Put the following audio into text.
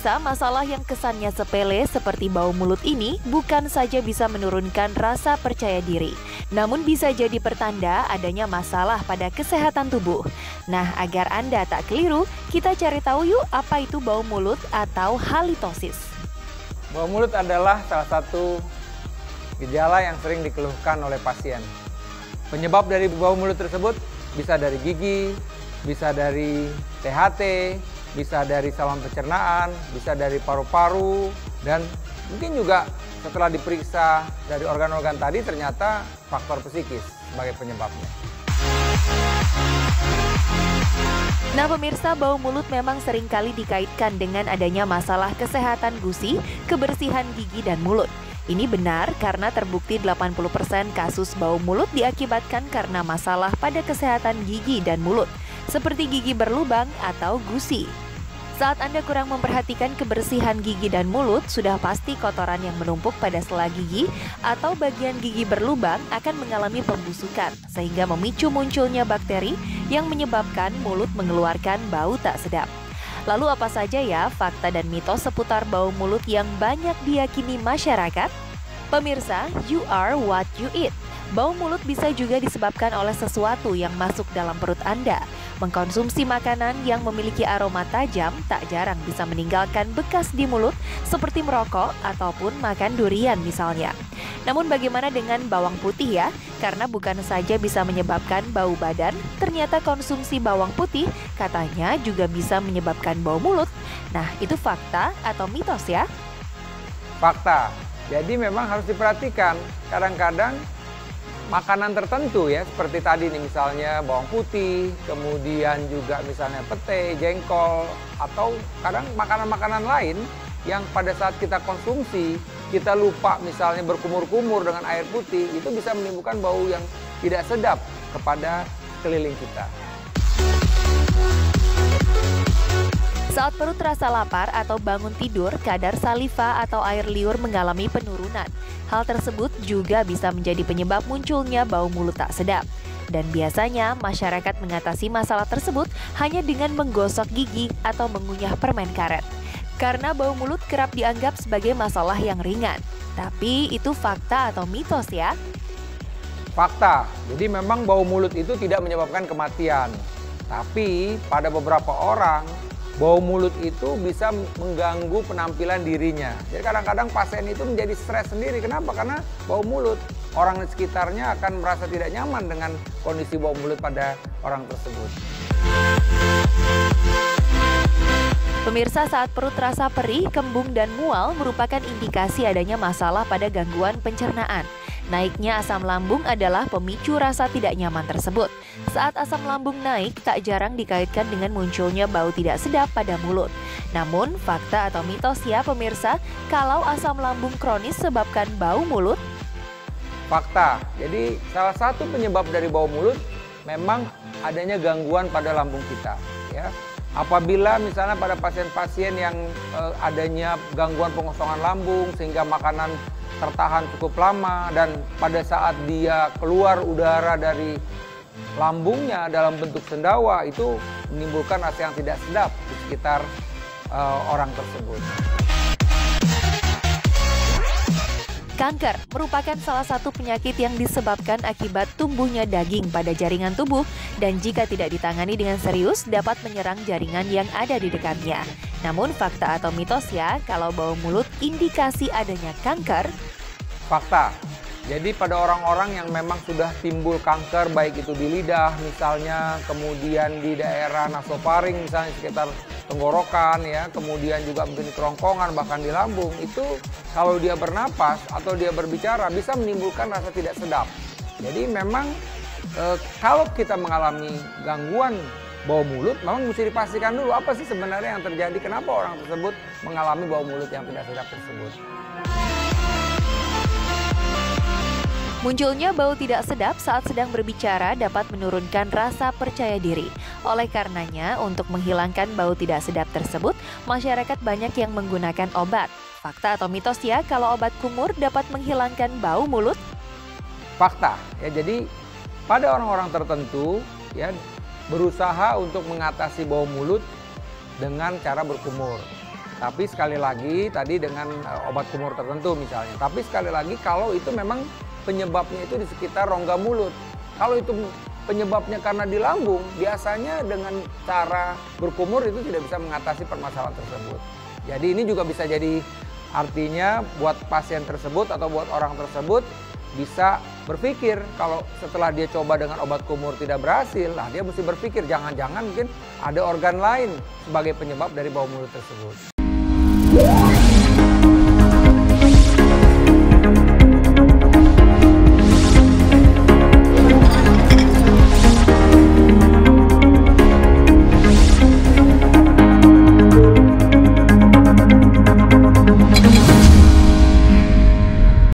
Pemirsa, masalah yang kesannya sepele seperti bau mulut ini bukan saja bisa menurunkan rasa percaya diri, namun bisa jadi pertanda adanya masalah pada kesehatan tubuh. Nah, agar Anda tak keliru, kita cari tahu yuk apa itu bau mulut atau halitosis. Bau mulut adalah salah satu gejala yang sering dikeluhkan oleh pasien. Penyebab dari bau mulut tersebut bisa dari gigi, bisa dari THT, bisa dari saluran pencernaan, bisa dari paru-paru, dan mungkin juga setelah diperiksa dari organ-organ tadi ternyata faktor psikis sebagai penyebabnya. Nah pemirsa, bau mulut memang seringkali dikaitkan dengan adanya masalah kesehatan gusi, kebersihan gigi dan mulut. Ini benar karena terbukti 80% kasus bau mulut diakibatkan karena masalah pada kesehatan gigi dan mulut, seperti gigi berlubang atau gusi. Saat Anda kurang memperhatikan kebersihan gigi dan mulut, sudah pasti kotoran yang menumpuk pada sela gigi atau bagian gigi berlubang akan mengalami pembusukan, sehingga memicu munculnya bakteri yang menyebabkan mulut mengeluarkan bau tak sedap. Lalu apa saja ya fakta dan mitos seputar bau mulut yang banyak diyakini masyarakat? Pemirsa, you are what you eat. Bau mulut bisa juga disebabkan oleh sesuatu yang masuk dalam perut Anda. Mengkonsumsi makanan yang memiliki aroma tajam tak jarang bisa meninggalkan bekas di mulut seperti merokok ataupun makan durian misalnya. Namun bagaimana dengan bawang putih ya? Karena bukan saja bisa menyebabkan bau badan, ternyata konsumsi bawang putih katanya juga bisa menyebabkan bau mulut. Nah, itu fakta atau mitos ya? Fakta. Jadi memang harus diperhatikan. Kadang-kadang makanan tertentu ya, seperti tadi nih misalnya bawang putih, kemudian juga misalnya pete, jengkol, atau kadang makanan-makanan lain yang pada saat kita konsumsi, kita lupa misalnya berkumur-kumur dengan air putih, itu bisa menimbulkan bau yang tidak sedap kepada sekeliling kita. Saat perut terasa lapar atau bangun tidur, kadar saliva atau air liur mengalami penurunan. Hal tersebut juga bisa menjadi penyebab munculnya bau mulut tak sedap. Dan biasanya masyarakat mengatasi masalah tersebut hanya dengan menggosok gigi atau mengunyah permen karet. Karena bau mulut kerap dianggap sebagai masalah yang ringan. Tapi itu fakta atau mitos ya? Fakta. Jadi memang bau mulut itu tidak menyebabkan kematian. Tapi pada beberapa orang, bau mulut itu bisa mengganggu penampilan dirinya. Jadi kadang-kadang pasien itu menjadi stres sendiri. Kenapa? Karena bau mulut. Orang di sekitarnya akan merasa tidak nyaman dengan kondisi bau mulut pada orang tersebut. Pemirsa, saat perut terasa perih, kembung, dan mual merupakan indikasi adanya masalah pada gangguan pencernaan. Naiknya asam lambung adalah pemicu rasa tidak nyaman tersebut. Saat asam lambung naik, tak jarang dikaitkan dengan munculnya bau tidak sedap pada mulut. Namun, fakta atau mitos ya pemirsa, kalau asam lambung kronis sebabkan bau mulut? Fakta. Jadi salah satu penyebab dari bau mulut memang adanya gangguan pada lambung kita. Ya. Apabila misalnya pada pasien-pasien yang adanya gangguan pengosongan lambung sehingga makanan tertahan cukup lama dan pada saat dia keluar udara dari lambungnya dalam bentuk sendawa, itu menimbulkan rasa yang tidak sedap di sekitar orang tersebut. Kanker merupakan salah satu penyakit yang disebabkan akibat tumbuhnya daging pada jaringan tubuh dan jika tidak ditangani dengan serius dapat menyerang jaringan yang ada di dekatnya. Namun fakta atau mitos ya, kalau bau mulut indikasi adanya kanker? Fakta. Jadi pada orang-orang yang memang sudah timbul kanker, baik itu di lidah misalnya, kemudian di daerah nasofaring misalnya sekitar tenggorokan ya, kemudian juga mungkin di kerongkongan bahkan di lambung, itu kalau dia bernapas atau dia berbicara bisa menimbulkan rasa tidak sedap. Jadi memang kalau kita mengalami gangguan bau mulut, memang mesti dipastikan dulu apa sih sebenarnya yang terjadi, kenapa orang tersebut mengalami bau mulut yang tidak sedap tersebut. Munculnya bau tidak sedap saat sedang berbicara dapat menurunkan rasa percaya diri. Oleh karenanya, untuk menghilangkan bau tidak sedap tersebut, masyarakat banyak yang menggunakan obat. Fakta atau mitos ya, kalau obat kumur dapat menghilangkan bau mulut? Fakta. Ya, jadi pada orang-orang tertentu ya berusaha untuk mengatasi bau mulut dengan cara berkumur. Tapi sekali lagi tadi dengan obat kumur tertentu misalnya. Tapi sekali lagi kalau itu memang penyebabnya itu di sekitar rongga mulut. Kalau itu penyebabnya karena di lambung, biasanya dengan cara berkumur itu tidak bisa mengatasi permasalahan tersebut. Jadi ini juga bisa jadi artinya buat pasien tersebut atau buat orang tersebut bisa berpikir kalau setelah dia coba dengan obat kumur tidak berhasil, lah dia mesti berpikir jangan-jangan mungkin ada organ lain sebagai penyebab dari bau mulut tersebut.